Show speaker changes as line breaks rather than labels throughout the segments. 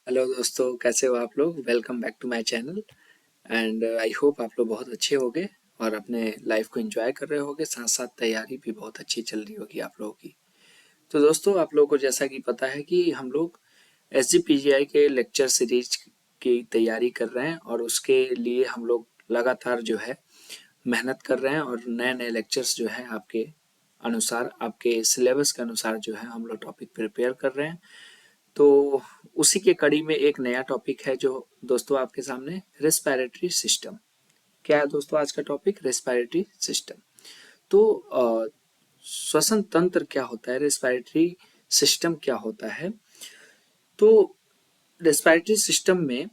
Hello दोस्तों, कैसे हो आप लोग। Welcome back to my channel and I hope आप लोग बहुत अच्छे होंगे और अपने लाइफ को एंजॉय कर रहे होंगे। साथ साथ तैयारी भी बहुत अच्छी चल रही होगी आप लोगों की। तो दोस्तों, आप लोगों को जैसा कि पता है कि हम लोग SGPGI के लेक्चर सीरीज की तैयारी कर रहे हैं और उसके लिए हम लोग लगातार जो है मेहनत कर रहे हैं और नए नए लेक्चर्स जो है आपके अनुसार, आपके सिलेबस के अनुसार जो है हम लोग टॉपिक प्रिपेयर कर रहे हैं। तो उसी के कड़ी में एक नया टॉपिक है जो दोस्तों आपके सामने, रेस्पिरेटरी सिस्टम। क्या है दोस्तों आज का टॉपिक? Respiratory system. तो श्वसन तंत्र क्या होता है, रेस्पिरेटरी सिस्टम क्या होता है? तो रेस्पिरेटरी सिस्टम में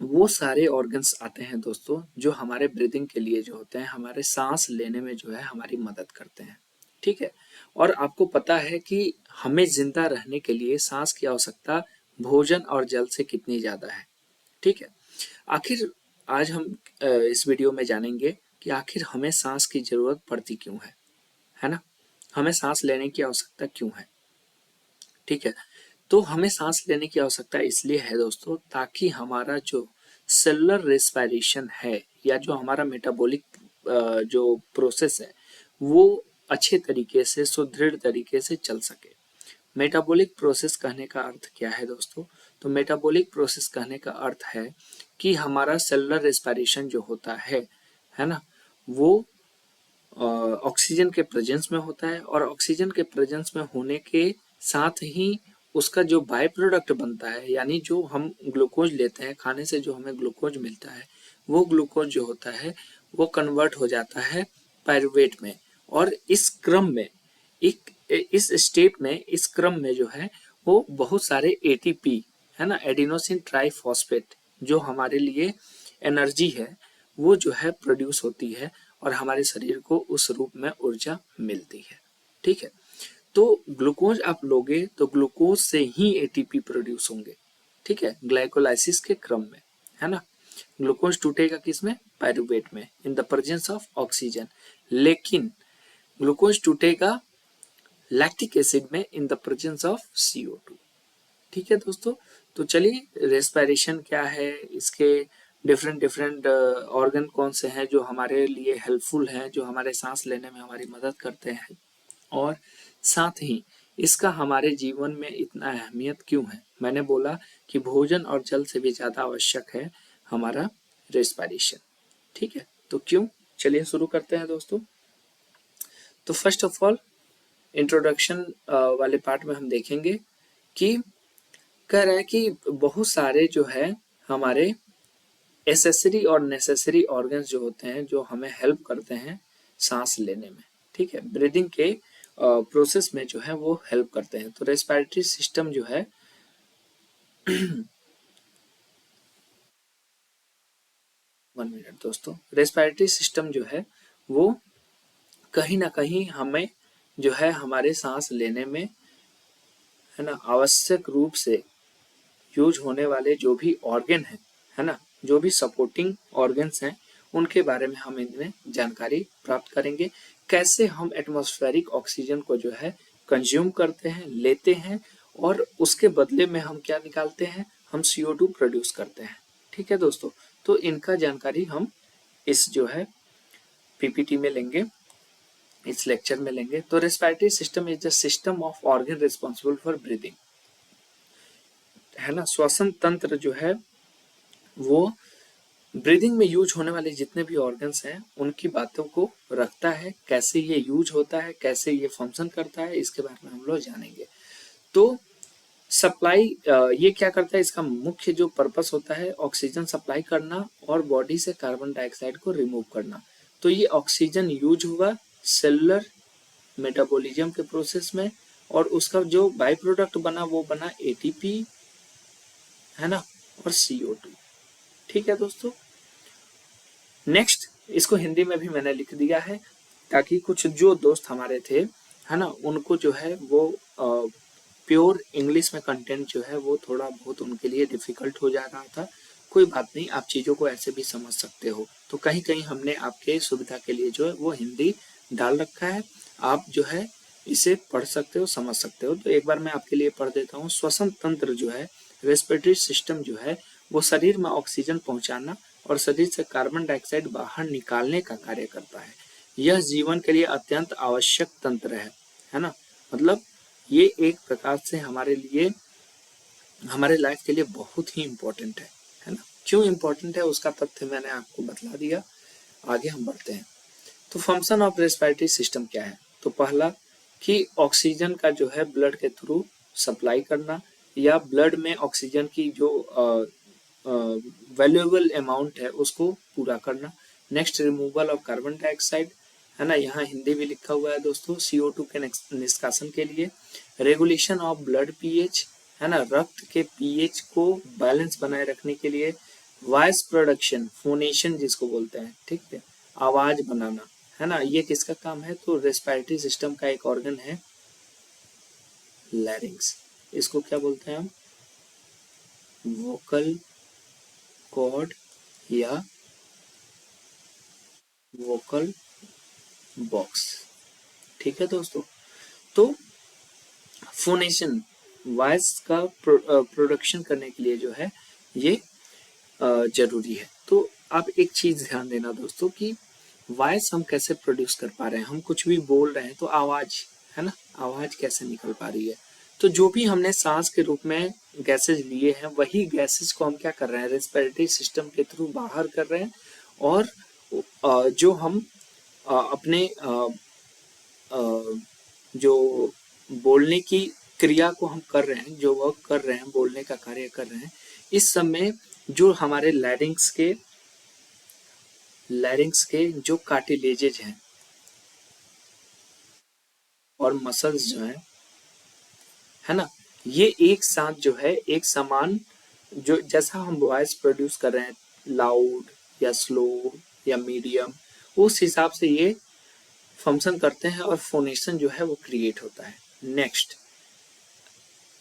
वो सारे ऑर्गन्स आते हैं दोस्तों जो हमारे ब्रीदिंग के लिए जो होते हैं, हमारे सांस लेने में जो है हमारी मदद करते हैं। ठीक है। और आपको पता है कि हमें जिंदा रहने के लिए सांस की आवश्यकता भोजन और जल से कितनी ज्यादा है। ठीक है। आखिर आज हम इस वीडियो में जानेंगे कि आखिर हमें सांस की जरूरत पड़ती क्यों है ना। हमें सांस लेने की आवश्यकता क्यों है। ठीक है। तो हमें सांस लेने की आवश्यकता इसलिए है दोस्तों, ताकि हमारा जो सेलुलर रेस्पिरेशन है या जो हमारा मेटाबॉलिक जो प्रोसेस है वो अच्छे तरीके से, सुदृढ़ तरीके से चल सके। मेटाबॉलिक प्रोसेस कहने का अर्थ क्या है दोस्तों? तो मेटाबॉलिक प्रोसेस कहने का अर्थ है कि हमारा सेलुलर रेस्पिरेशन जो होता है ना, वो ऑक्सीजन के प्रेजेंस में होता है और ऑक्सीजन के प्रेजेंस में होने के साथ ही उसका जो बाय प्रोडक्ट बनता है, यानी जो हम ग्लूकोज लेते हैं, खाने से जो हमें ग्लूकोज मिलता है, वो ग्लूकोज जो होता है वो कन्वर्ट हो जाता है पायरुवेट में। और इस क्रम में, एक इस स्टेप में, इस क्रम में जो है वो बहुत सारे ATP, है ना, एडिनोसिन ट्राइफॉस्फेट, जो हमारे लिए एनर्जी है वो जो है प्रोड्यूस होती है और हमारे शरीर को उस रूप में ऊर्जा मिलती है। ठीक है। तो ग्लूकोज आप लोगे तो ग्लूकोज से ही ATP प्रोड्यूस होंगे। ठीक है, ग्लाइकोलाइसिस के क्रम में, है ना। ग्लूकोज टूटेगा किसमें? पायरुवेट में, in the presence of oxygen. लेकिन ग्लूकोज टूटेगा लैक्टिक एसिड में, in the presence of CO2। ठीक है दोस्तों। तो चलिए, रेस्पिरेशन क्या है, इसके डिफरेंट डिफरेंट ऑर्गन कौन से हैं जो हमारे लिए हेल्पफुल हैं, जो हमारे सांस लेने में हमारी मदद करते हैं, और साथ ही इसका हमारे जीवन में इतना अहमियत क्यों है। मैंने बोला कि भोजन और जल से भी ज्यादा आवश्यक है हमारा रेस्पिरेशन। ठीक है, तो क्यों? चलिए शुरू करते हैं दोस्तों। तो फर्स्ट ऑफ ऑल, इंट्रोडक्शन वाले पार्ट में हम देखेंगे कि कह रहा है कि बहुत सारे जो है हमारे एसेसरी और नेसेसरी ऑर्गन्स जो होते हैं, जो हमें हेल्प करते हैं सांस लेने में। ठीक है, ब्रीदिंग के प्रोसेस में जो है वो हेल्प करते हैं। तो रेस्पिरेटरी सिस्टम जो है 1 मिनट दोस्तों, रेस्पिरेटरी सिस्टम जो है वो कहीं ना कहीं हमें जो है हमारे सांस लेने में, है ना, आवश्यक रूप से यूज होने वाले जो भी ऑर्गन है ना, जो भी सपोर्टिंग ऑर्गन्स हैं, उनके बारे में हम इनमें जानकारी प्राप्त करेंगे। कैसे हम एटमॉस्फेरिक ऑक्सीजन को जो है कंज्यूम करते हैं, लेते हैं, और उसके बदले में हम क्या निकालते हैं? हम CO2 प्रोड्यूस करते हैं। ठीक है दोस्तों। तो इनका जानकारी हम इस जो है PPT में लेंगे, इस लेक्चर में लेंगे। तो respiratory system is the system of organ responsible for breathing, है ना। श्वसन तंत्र जो है वो ब्रीदिंग में यूज होने वाले जितने भी ऑर्गन्स हैं उनकी बातों को रखता है। कैसे ये यूज होता है, कैसे ये फंक्शन करता है, इसके बारे में हम लोग जानेंगे। तो सप्लाई, ये क्या करता है? इसका मुख्य जो पर्पस होता है ऑक्सीजन सप्लाई करना और बॉडी से कार्बन डाइऑक्साइड को रिमूव करना। तो ये ऑक्सीजन यूज हुआ सेलुलर मेटाबॉलिज्म के प्रोसेस में, और उसका जो बाई प्रोडक्ट बना वो बना ATP, है ना, और CO2। ठीक है दोस्तों। नेक्स्ट, इसको हिंदी में भी मैंने लिख दिया है ताकि कुछ जो दोस्त हमारे थे, है ना, उनको जो है वो प्योर इंग्लिश में कंटेंट जो है वो थोड़ा बहुत उनके लिए डिफिकल्ट हो जा रहा था। कोई बात नहीं, आप चीज़ों को ऐसे भी समझ सकते हो। तो कहीं कहीं हमने आपके सुविधा के लिए जो है वो हिंदी डाल रखा है। आप जो है इसे पढ़ सकते हो, समझ सकते हो। तो एक बार मैं आपके लिए पढ़ देता हूँ। श्वसन तंत्र जो है रेस्पिरेटरी सिस्टम जो है वो शरीर में ऑक्सीजन पहुंचाना और शरीर से कार्बन डाइऑक्साइड बाहर निकालने का कार्य करता है। यह जीवन के लिए अत्यंत आवश्यक तंत्र है ना। मतलब ये एक प्रकार से हमारे लिए, हमारे लाइफ के लिए बहुत ही इम्पोर्टेंट है ना। क्यों इम्पोर्टेंट है उसका तथ्य मैंने आपको बतला दिया। आगे हम बढ़ते हैं। तो फंक्शन ऑफ रेस्पिरेटरी सिस्टम क्या है? तो पहला कि ऑक्सीजन का जो है ब्लड के थ्रू सप्लाई करना, या ब्लड में ऑक्सीजन की जो वैल्यूएबल अमाउंट है उसको पूरा करना। Next, removal of carbon dioxide, है ना, यहाँ हिंदी भी लिखा हुआ है दोस्तों, CO2 के निष्कासन के लिए। रेगुलेशन ऑफ ब्लड पीएच, है ना, रक्त के पीएच को बैलेंस बनाए रखने के लिए। वॉइस प्रोडक्शन, फोनेशन जिसको बोलते हैं, ठीक है, आवाज बनाना, है ना, ये किसका काम है? तो रेस्पिरेटरी सिस्टम का एक ऑर्गन है लैरिंग्स। इसको क्या बोलते हैं हम? वोकल कॉर्ड या वोकल बॉक्स, ठीक है दोस्तों। तो फोनेशन, वॉइस का प्रोडक्शन करने के लिए जो है ये जरूरी है। तो आप एक चीज ध्यान देना दोस्तों कि वॉइस हम कैसे प्रोड्यूस कर पा रहे हैं। हम कुछ भी बोल रहे हैं तो आवाज, है ना, आवाज कैसे निकल पा रही है? तो जो भी हमने सांस के रूप में गैसेज लिए हैं वही गैसेज को हम क्या कर रहे हैं? रेस्पिरेटरी सिस्टम के थ्रू बाहर कर रहे हैं। और जो हम अपने जो बोलने की क्रिया को हम कर रहे हैं, जो वर्क कर रहे हैं, बोलने का कार्य कर रहे हैं, इस समय जो हमारे लैरिंग्स के जो कार्टिलेजेज हैं और मसल्स जो हैं, है ना, ये एक साथ जो है एक समान, जो जैसा हम वॉइस प्रोड्यूस कर रहे हैं, लाउड या स्लो या मीडियम, उस हिसाब से ये फंक्शन करते हैं और फोनेशन जो है वो क्रिएट होता है। नेक्स्ट,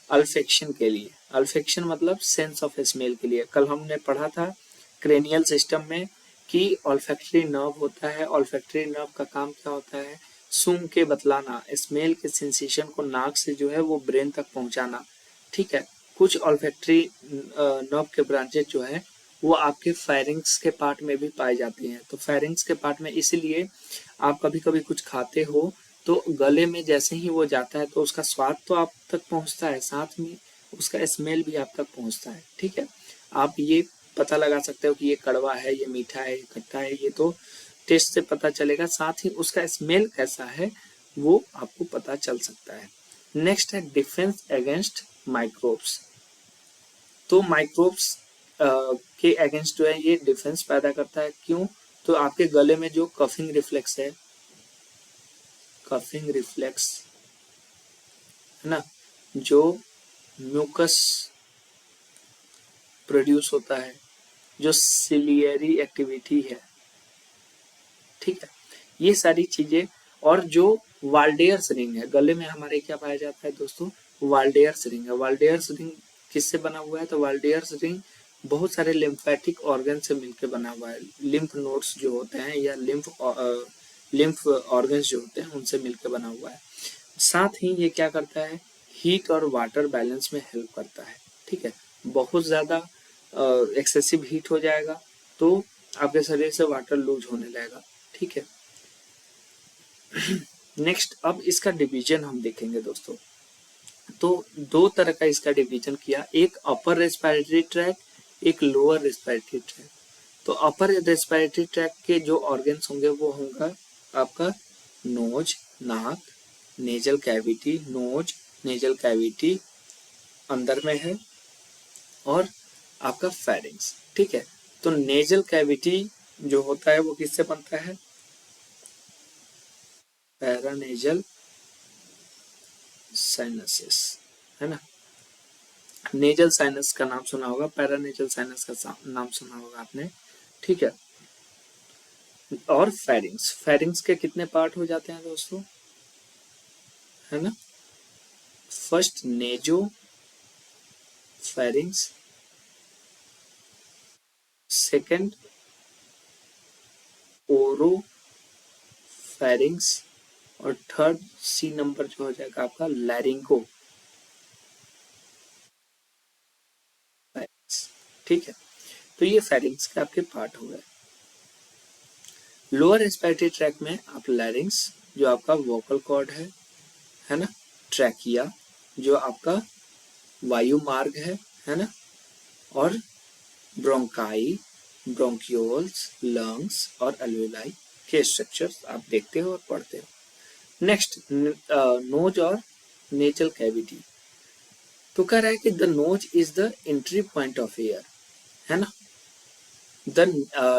अल्फेक्शन के लिए, अल्फेक्शन मतलब सेंस ऑफ स्मेल के लिए। कल हमने पढ़ा था क्रेनियल सिस्टम में कि ऑल्फैक्टरी नर्व होता है। ऑल्फैक्टरी नर्व का काम क्या होता है? सूंघ के बतलाना, स्मेल के सेंसेशन को नाक से जो है वो ब्रेन तक पहुंचाना, ठीक है। कुछ ऑल्फैक्टरी नर्व के ब्रांचेस जो है वो आपके फेरिंग्स के पार्ट में भी पाई जाती हैं। तो फेरिंग्स के पार्ट में इसलिए आप कभी कभी कुछ खाते हो तो गले में जैसे ही वो जाता है तो उसका स्वाद तो आप तक पहुंचता है, साथ में उसका स्मेल भी आप तक पहुंचता है, ठीक है। आप ये पता लगा सकते हो कि ये कड़वा है, ये मीठा है, ये खट्टा है, ये तो टेस्ट से पता चलेगा, साथ ही उसका स्मेल कैसा है वो आपको पता चल सकता है। नेक्स्ट है डिफेंस अगेंस्ट माइक्रोब्स। तो माइक्रोब्स के अगेंस्ट जो है ये डिफेंस पैदा करता है। क्यों? तो आपके गले में जो कफिंग रिफ्लेक्स है, कफिंग रिफ्लेक्स, है ना, जो म्यूकस प्रोड्यूस होता है, जो सिलियरी एक्टिविटी है, ठीक है, ये सारी चीजें। और जो वाल्डेयर्स रिंग है, गले में हमारे क्या पाया जाता है दोस्तों? वाल्डेयर्स रिंग है। वाल्डेयर्स रिंग किससे बना हुआ है? तो वाल्डेयर्स रिंग बहुत सारे लिम्फेटिक ऑर्गन से मिलकर बना हुआ है। लिम्फ नोड्स जो होते हैं या लिम्फ ऑर्गन्स जो होते हैं उनसे मिलकर बना हुआ है। साथ ही ये क्या करता है? हीट और वाटर बैलेंस में हेल्प करता है, ठीक है। बहुत ज़्यादा एक्सेसिव हीट हो जाएगा तो आपके शरीर से वाटर लूज होने लगेगा, ठीक है। नेक्स्ट, अब इसका डिवीजन हम देखेंगे दोस्तों। तो दो तरह का इसका डिवीजन किया, एक अपर रेस्पिरेटरी ट्रैक, एक लोअर रेस्पिरेटरी ट्रैक। तो अपर रेस्पिरेटरी ट्रैक के जो ऑर्गन्स होंगे वो होगा आपका नोज, नाक, nasal cavity, nose nasal cavity अंदर में है, और आपका फेरिंग्स, ठीक है। तो नेजल कैविटी जो होता है वो किससे बनता है? पैरानेजल साइनसिस, है ना। नेजल साइनस का नाम सुना होगा, पैरानेजल साइनस का नाम सुना होगा आपने, ठीक है। और फेरिंग्स, फेरिंग्स के कितने पार्ट हो जाते हैं दोस्तों? है ना, फर्स्ट नेजो फेरिंग्स, सेकंड ओरो फेरिंग्स, और थर्ड सी नंबर जो हो जाएगा आपका लैरिंगो। ठीक है, तो ये फेरिंग्स के आपके पार्ट हो गए। लोअर रेस्पिरेटरी ट्रैक में आप लैरिंग्स जो आपका वोकल कॉर्ड है ना, ट्रैकिया जो आपका वायु मार्ग है ना, और ब्रोंकाई, ब्रोंक्यूल्स, लंग्स और अल्वेलाई के स्ट्रक्चर्स आप देखते हो और पढ़ते हो। नेक्स्ट नोज और नेजल कैविटी। तो कह रहा है कि the nose is the entry point of air, है ना। The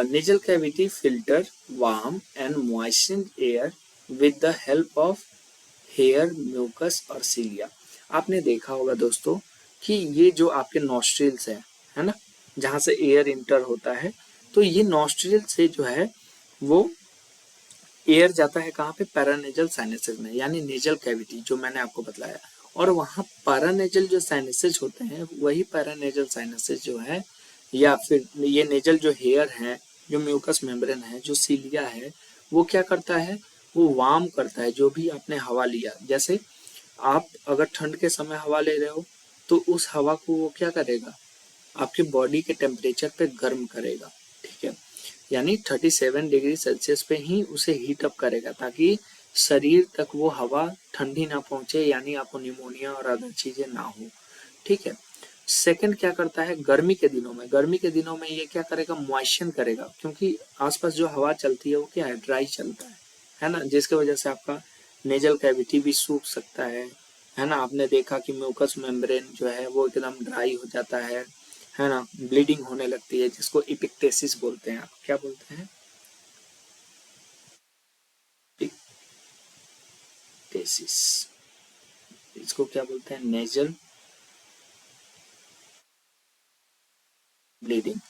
nasal cavity filter warm and moisten air with the help of hair, mucus और सीलिया। आपने देखा होगा दोस्तों कि ये जो आपके नॉस्ट्रिल्स है ना, जहाँ से एयर इंटर होता है, तो ये नॉस्ट्रिल से जो है वो एयर जाता है कहाँ पे, पैरानेजल साइनसेस में, यानी नेजल कैविटी जो मैंने आपको बताया। और वहाँ पैरानेजल जो साइनसेस होते हैं, वही पैरानेजल साइनसेस जो है, या फिर ये नेजल जो हेयर है, जो म्यूकस मेम्ब्रेन है, जो सीलिया है, वो क्या करता है, वो वार्म करता है जो भी आपने हवा लिया। जैसे आप अगर ठंड के समय हवा ले रहे हो, तो उस हवा को वो क्या करेगा, आपके बॉडी के टेम्परेचर पे गर्म करेगा, ठीक है। यानी 37 डिग्री सेल्सियस पे ही उसे हीट अप करेगा, ताकि शरीर तक वो हवा ठंडी ना पहुंचे, यानी आपको निमोनिया और अदर चीजें ना हो, ठीक है। सेकंड क्या करता है, गर्मी के दिनों में, गर्मी के दिनों में ये क्या करेगा, मॉइस्चन करेगा, क्योंकि आसपास जो हवा चलती है वो क्या है, ड्राई चलता है ना, जिसकी वजह से आपका नेजल कैविटी भी सूख सकता है ना। आपने देखा कि म्यूकस मेम्ब्रेन जो है वो एकदम ड्राई हो जाता है ना, ब्लीडिंग होने लगती है, जिसको इपिक्टेसिस बोलते हैं। आप क्या बोलते हैं, इपिक्टेसिस, इसको क्या बोलते हैं, नेजल ब्लीडिंग,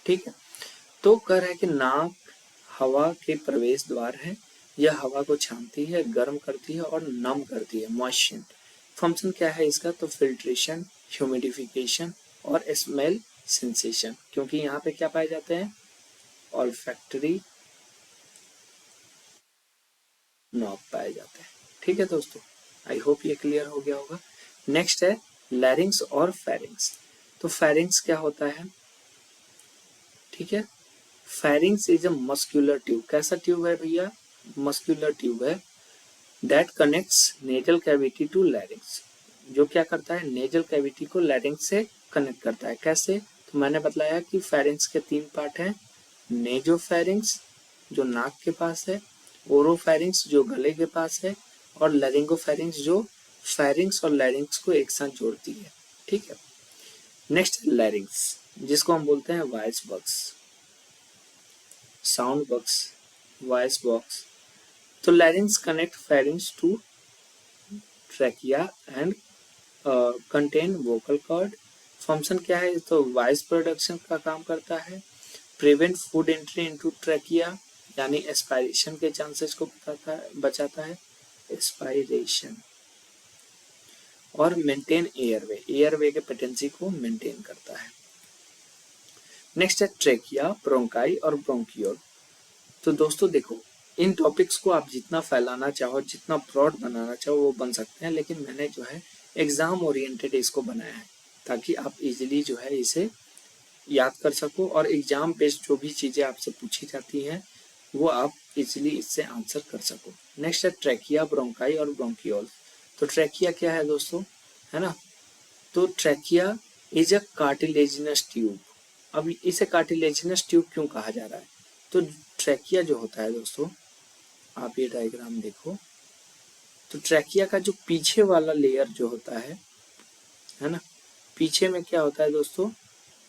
ठीक है। तो कह रहा है कि नाक हवा के प्रवेश द्वार है, यह हवा को छानती है, गर्म करती है और नम करती है, मॉइस्चन। फंक्शन क्या है इसका, तो फिल्ट्रेशन, ह्यूमिडिफिकेशन और स्मेल सेंसेशन, क्योंकि यहाँ पे क्या पाए जाते हैं, ऑल्फैक्टरी नॉब पाए जाते हैं, ठीक है दोस्तों। आई होप ये क्लियर हो गया होगा। नेक्स्ट है लैरिंग्स और फेरिंग्स। तो फेरिंग्स क्या होता है, ठीक है। Pharynx is a muscular tube. कैसा ट्यूब है भैया, मस्कुलर ट्यूब है, that connects nasal cavity to larynx, जो क्या करता है, नेजल कैविटी को लैरिंग्स से कनेक्ट करता है। कैसे, तो मैंने बताया कि फेरिंग्स के 3 पार्ट हैं, नेजोफेरिंग्स जो नाक के पास है, ओरोफेरिंग्स जो गले के पास है, और लैरिंगोफेरिंग्स जो फेरिंग्स और लैरिंग्स को एक साथ जोड़ती है, ठीक है। नेक्स्ट लैरिंग्स, जिसको हम बोलते हैं voice box, sound box, voice box. तो larynx connect pharynx to trachea and contain vocal cord. Function क्या है, तो वॉइस प्रोडक्शन का काम करता है, prevent food entry into trachea, यानी एस्पायरेशन के चांसेस को बचाता है, एस्पायरेशन, और मेंटेन एयरवे, एयरवे के पेटेंसी को मेंटेन करता है। नेक्स्ट है ट्रेकिया, ब्रोंकाई और ब्रोंकियोल। तो दोस्तों देखो, इन टॉपिक्स को आप जितना फैलाना चाहो, जितना ब्रॉड बनाना चाहो, वो बन सकते हैं, लेकिन मैंने जो है एग्जाम ओरिएंटेड इसको बनाया है, ताकि आप इजीली जो है इसे याद कर सको, और एग्जाम बेस्ड जो भी चीजें आपसे पूछी जाती हैं वो आप इजीली इससे आंसर कर सको। नेक्स्ट है ट्रैकिया, ब्रोंकाई और ब्रोंकियोल। तो ट्रैकिया क्या है दोस्तों, है ना, तो trachea is a cartilaginous tube. अब इसे कार्टिलेजिनस ट्यूब क्यों कहा जा रहा है, तो ट्रैकिया जो होता है दोस्तों, आप ये डायग्राम देखो, तो ट्रैकिया का जो पीछे वाला लेयर जो होता है ना, पीछे में क्या होता है दोस्तों,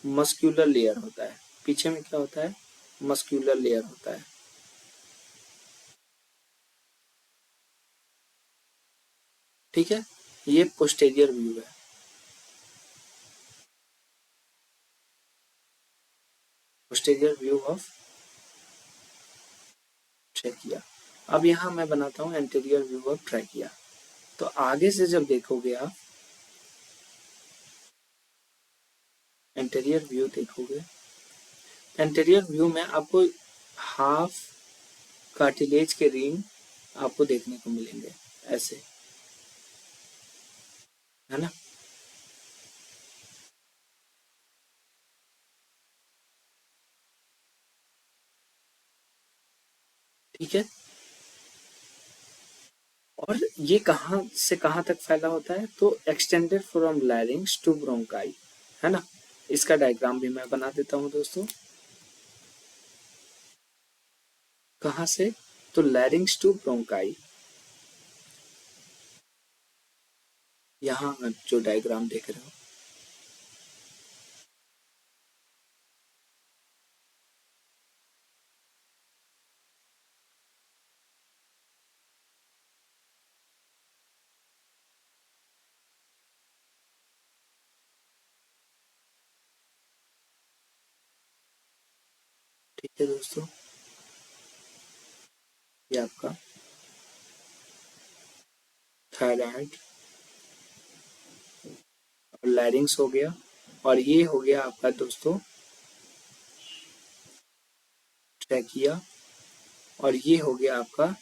मस्क्यूलर लेयर होता है। पीछे में क्या होता है, मस्क्यूलर लेयर होता है, ठीक है। ये पोस्टेरियर व्यू है, पोस्टेरियर व्यू ऑफ ट्रैकिया। अब यहाँ मैं बनाता हूँ एंटीरियर व्यू ऑफ ट्रैकिया। तो आगे से जब देखोगे आप, एंटीरियर व्यू देखोगे, एंटीरियर व्यू में आपको हाफ कार्टिलेज के रिंग आपको देखने को मिलेंगे, ऐसे, है ना। ठीक है। और ये कहाँ से कहाँ तक फैला होता है, तो extended from larynx to bronchi, है ना। इसका डायग्राम भी मैं बना देता हूँ दोस्तों। कहाँ से, तो लैरिंग्स टू ब्रोंकाई, यहाँ आप जो डायग्राम देख रहे हो। ठीक है दोस्तों, ये आपका थायराइड और लैरिंग्स हो गया, और ये हो गया आपका दोस्तों ट्रैकिया, और ये हो गया आपका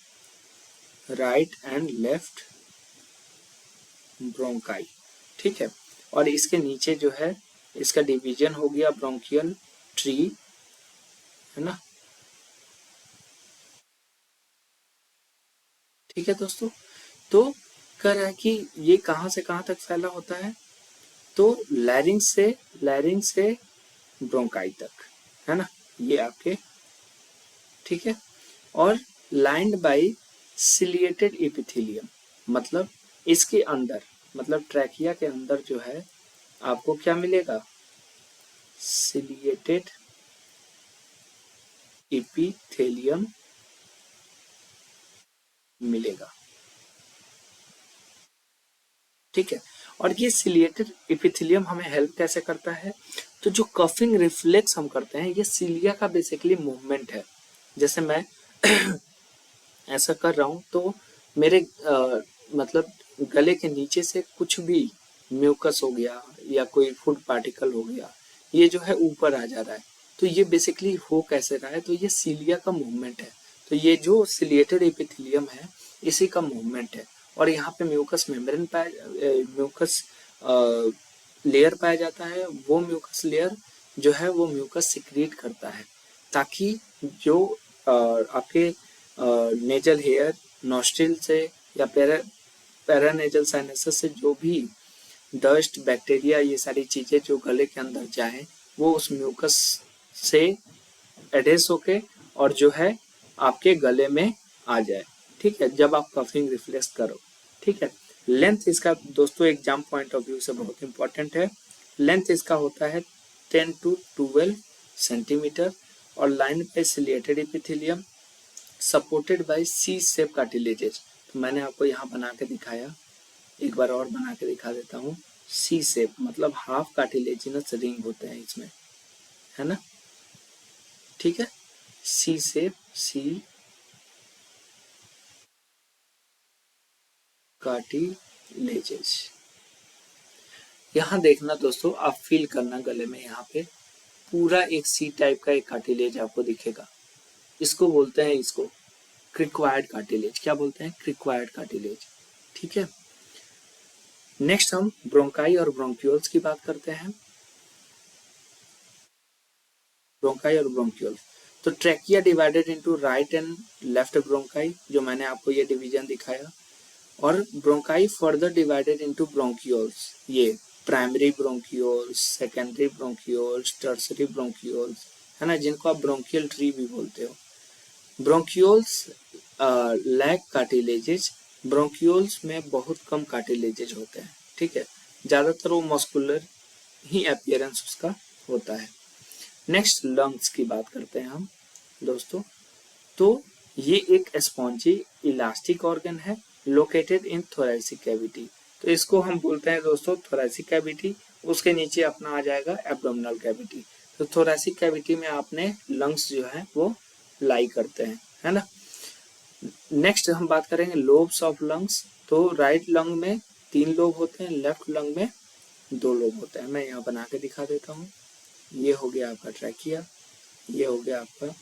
राइट एंड लेफ्ट ब्रोंकाई। ठीक है। और इसके नीचे जो है, इसका डिवीजन हो गया ब्रोंकियल ट्री, है ना। ठीक है दोस्तों, तो कह रहा है कि ये कहाँ से कहाँ तक फैला होता है, तो लैरिंग से ब्रोंकाई तक, है ना, ये आपके। ठीक है। और लाइंड बाय सिलिएटेड एपिथेलियम, मतलब इसके अंदर, मतलब ट्रैकिया के अंदर जो है आपको क्या मिलेगा, सिलिएटेड एपिथेलियम मिलेगा। ठीक है। और ये सिलिएटेड एपिथेलियम हमें हेल्प कैसे करता है, तो जो कफिंग रिफ्लेक्स हम करते हैं, ये सिलिया का बेसिकली मूवमेंट है। जैसे मैं ऐसा कर रहा हूँ, तो मेरे मतलब गले के नीचे से कुछ भी म्यूकस हो गया या कोई फूड पार्टिकल हो गया, ये जो है ऊपर आ जा रहा है। तो ये बेसिकली हो कैसे रहा है, तो ये सिलिया का मूवमेंट है। तो ये जो सिलिएटेड एपिथेलियम है, इसी का मूवमेंट है। और यहाँ पे म्यूकस मेम्ब्रेन म्यूकस लेयर पाया जाता है। वो म्यूकस लेयर जो है वो म्यूकस सिक्रीट करता है, ताकि जो आपके नेजल हेयर, नॉस्ट्रिल से या पैरानेजल साइनसेस से जो भी डस्ट, बैक्टीरिया, ये सारी चीजें जो गले के अंदर जाए, वो उस म्यूकस से एडेस होके और जो है आपके गले में आ जाए। ठीक है, जब आप कफिंग रिफ्लेक्स करो। ठीक है। लेंथ इसका दोस्तों एग्जाम पॉइंट ऑफ व्यू से बहुत इंपॉर्टेंट है। लेंथ इसका होता है 10 to 12 सेंटीमीटर, और line by ciliated epithelium, supported by C shape cartilages. तो मैंने आपको यहाँ बना के दिखाया, एक बार और बना के दिखा देता हूँ। सी शेप मतलब हाफ कार्टिलेजिनस रिंग होते हैं इसमें, है ना। ठीक है, सी शेप, सी कार्टिलेजेस। यहाँ देखना दोस्तों, आप फील करना गले में, यहाँ पे पूरा एक सी टाइप का एक कार्टिलेज आपको दिखेगा। इसको बोलते हैं, इसको क्रिक्वायर्ड कार्टिलेज। क्या बोलते हैं, क्रिक्वायर्ड कार्टिलेज। ठीक है। नेक्स्ट हम ब्रोंकाई और ब्रोंक्यूल्स की बात करते हैं। ब्रोंकाई और ब्रोंक्यूल्स, तो trachea divided into right and left bronchi, जो मैंने आपको ये डिवीजन दिखाया। और bronchi further divided into bronchioles, ये primary bronchioles, secondary bronchioles, tertiary bronchioles, है ना, जिनको आप ब्रोंकियल ट्री भी बोलते हो। ब्रोंक्यूल्स लैक कार्टिलेजेस, ब्रोंक्यूल्स में बहुत कम कार्टिलेजेस होते हैं। ठीक है, ज्यादातर वो मस्कुलर ही अपीयरेंस उसका होता है। नेक्स्ट लंग्स की बात करते हैं हम दोस्तों। तो ये एक स्पॉन्जी इलास्टिक ऑर्गन है, लोकेटेड इन थोरैसिक कैविटी। तो इसको हम बोलते हैं दोस्तों थोरैसिक कैविटी। उसके नीचे अपना आ जाएगा एब्डोमिनल कैविटी। तो थोरैसिक कैविटी में आपने लंग्स जो है वो लाई करते हैं, है ना। नेक्स्ट हम बात करेंगे लोब्स ऑफ लंग्स। तो राइट लंग में 3 लोब होते हैं, लेफ्ट लंग में 2 लोब होते हैं। मैं यहाँ बना के दिखा देता हूँ। ये हो गया आपका ट्रैकिया, ये हो गया आपका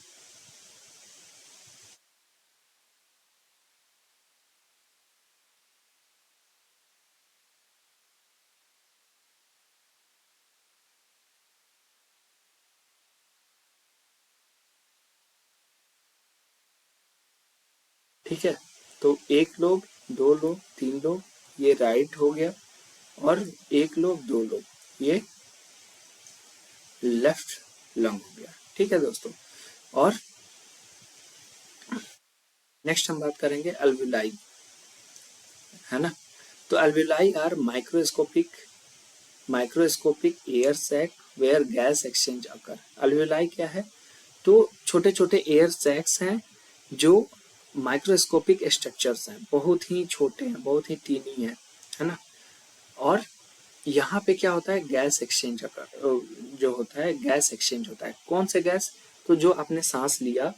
ठीक है, तो एक लोग, दो लोग, तीन लोग, ये राइट हो गया, और एक लोग, दो लोग, ये लेफ्ट लंग हो गया। ठीक है दोस्तों, और नेक्स्ट हम बात करेंगे अल्विलाई, है ना। तो alveoli are microscopic air sac where gas exchange occur. Alveoli क्या है, तो छोटे छोटे एयर सैक्स हैं जो माइक्रोस्कोपिक स्ट्रक्चर्स हैं, बहुत ही छोटे हैं, बहुत ही टीनी है ना। और यहाँ पे क्या होता है, गैस एक्सचेंज जो होता है, गैस एक्सचेंज होता है। कौन से गैस, तो जो आपने सांस लिया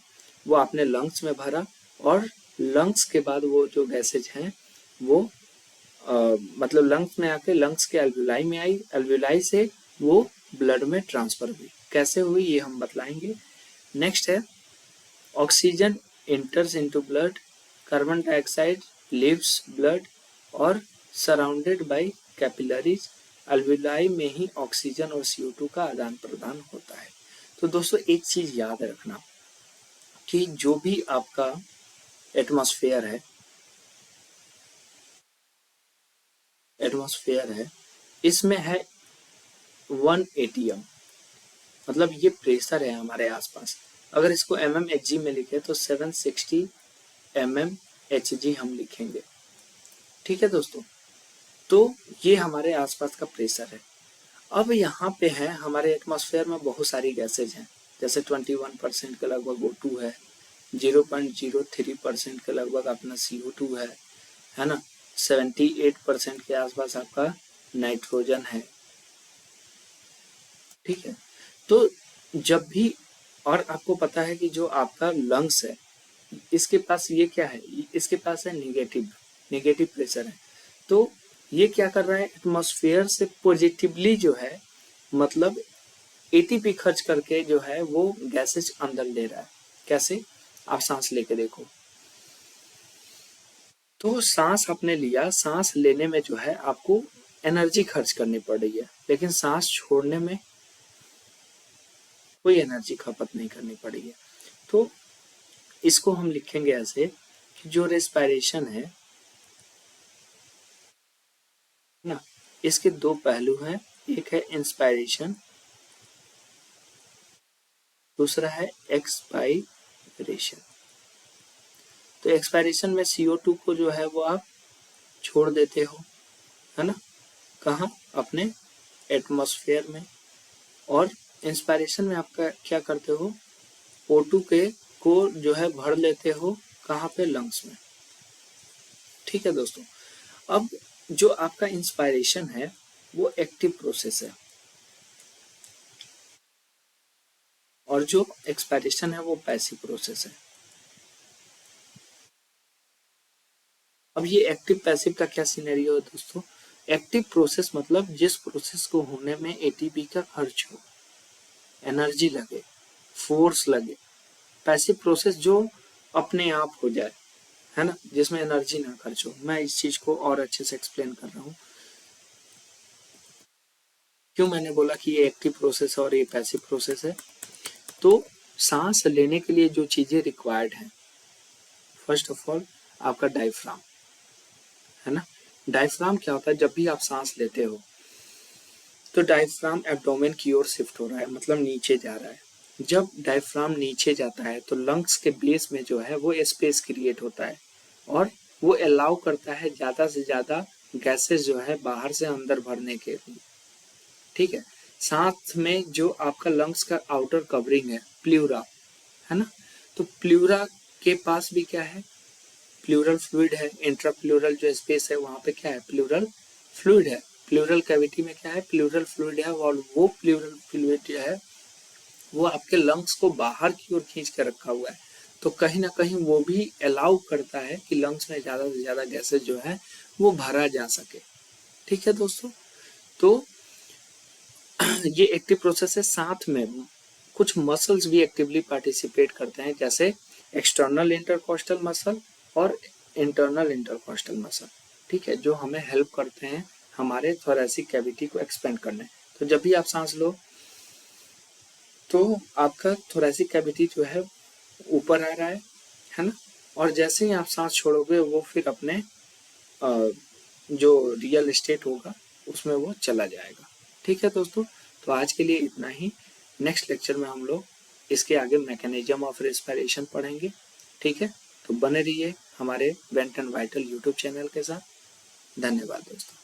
वो आपने लंग्स में भरा, और लंग्स के बाद वो जो गैसेज हैं वो मतलब लंग्स में आके लंग्स के अल्विलाई में आई, अल्विलाई से वो ब्लड में ट्रांसफर हुई। कैसे हुई ये हम बतलाएंगे। नेक्स्ट है oxygen इंटर्स into blood, carbon dioxide leaves blood और सराउंडेड बाय कैपिलरीज। अल्विलाई में ही ऑक्सीजन और CO2 का आदान प्रदान होता है। तो दोस्तों एक चीज याद रखना कि जो भी आपका एटमॉस्फेयर है इसमें है 1 ATM, मतलब ये प्रेशर है हमारे आसपास। अगर इसको mmHg में लिखे तो 760 mmHg हम लिखेंगे। ठीक है दोस्तों, तो ये हमारे आसपास का प्रेशर है। अब यहाँ पे है हमारे एटमॉस्फेयर में बहुत सारी गैसेज हैं, जैसे 21% के लगभग O2 है, 0.03% के लगभग अपना CO2 है ना, 78% के आसपास आपका नाइट्रोजन है। ठीक है, तो जब भी, और आपको पता है कि जो आपका लंग्स है इसके पास ये क्या है, इसके पास है नेगेटिव प्रेशर है। तो ये क्या कर रहा है, एटमॉस्फेयर से पॉजिटिवली जो है, मतलब ATP खर्च करके जो है वो गैसेज अंदर ले रहा है। कैसे, आप सांस लेके देखो, तो सांस आपने लिया, सांस लेने में जो है आपको एनर्जी खर्च करनी पड़ रही है, लेकिन सांस छोड़ने में कोई एनर्जी खपत नहीं करनी पड़ी है। तो इसको हम लिखेंगे ऐसे कि जो रेस्पिरेशन है ना, इसके दो पहलू हैं, एक है इंस्पायरेशन, दूसरा है एक्सपायरेशन। तो एक्सपायरेशन में CO2 को जो है वो आप छोड़ देते हो, है ना, कहाँ, अपने एटमॉस्फेयर में। और इंस्पायरेशन में आपका क्या करते हो, O2 को जो है भर लेते हो, कहाँ पे, लंग्स में। ठीक है दोस्तों, अब जो आपका इंस्पायरेशन है वो एक्टिव प्रोसेस है, और जो एक्सपायरेशन है वो पैसिव प्रोसेस है। अब ये एक्टिव पैसिव का क्या सिनेरियो है दोस्तों, एक्टिव प्रोसेस मतलब जिस प्रोसेस को होने में ATP का खर्च हो, एनर्जी लगे, फोर्स लगे। पैसिव प्रोसेस जो अपने आप हो जाए, है ना, जिसमें एनर्जी ना खर्च हो। मैं इस चीज को और अच्छे से एक्सप्लेन कर रहा हूँ, क्यों मैंने बोला कि ये एक्टिव प्रोसेस है और ये पैसिव प्रोसेस है। तो सांस लेने के लिए जो चीजें रिक्वायर्ड हैं, फर्स्ट ऑफ ऑल आपका डायफ्राम, है ना। डायफ्राम क्या होता है, जब भी आप सांस लेते हो तो डायफ्राम एब्डोमेन की ओर शिफ्ट हो रहा है, मतलब नीचे जा रहा है। जब डायफ्राम नीचे जाता है तो लंग्स के बेस में जो है वो स्पेस क्रिएट होता है, और वो अलाउ करता है ज्यादा से ज्यादा गैसेस जो है बाहर से अंदर भरने के लिए। ठीक है, साथ में जो आपका लंग्स का आउटर कवरिंग है प्लूरा, है ना, तो प्लूरा के पास भी क्या है, प्लूरल फ्लूइड है। इंट्रा प्लूरल जो स्पेस है वहां पे क्या है, प्लूरल फ्लूइड है। प्लूरल कैविटी में क्या है, प्लूरल फ्लूइड है, और वो प्लूरल फ्लूइड जो है वो आपके लंग्स को बाहर की ओर खींच कर रखा हुआ है। तो कहीं ना कहीं वो भी अलाउ करता है कि लंग्स में ज्यादा से ज्यादा गैसेज जो है वो भरा जा सके। ठीक है दोस्तों, तो ये एक्टिव प्रोसेस है। साथ में कुछ मसल्स भी एक्टिवली पार्टिसिपेट करते हैं, जैसे एक्सटर्नल इंटरकोस्टल मसल और इंटरनल इंटरकोस्टल मसल। ठीक है, जो हमें हेल्प करते हैं हमारे थोरैसिक कैविटी को एक्सपेंड करने। तो जब भी आप सांस लो तो आपका थोरैसिक कैविटी जो है ऊपर आ रहा है ना, और जैसे ही आप सांस छोड़ोगे वो फिर अपने जो रियल एस्टेट होगा उसमें वो चला जाएगा। ठीक है दोस्तों, तो आज के लिए इतना ही। नेक्स्ट लेक्चर में हम लोग इसके आगे मैकेनिज्म ऑफ रेस्पिरेशन पढ़ेंगे। ठीक है, तो बने रहिए हमारे went and vital YouTube channel के साथ। धन्यवाद दोस्तों।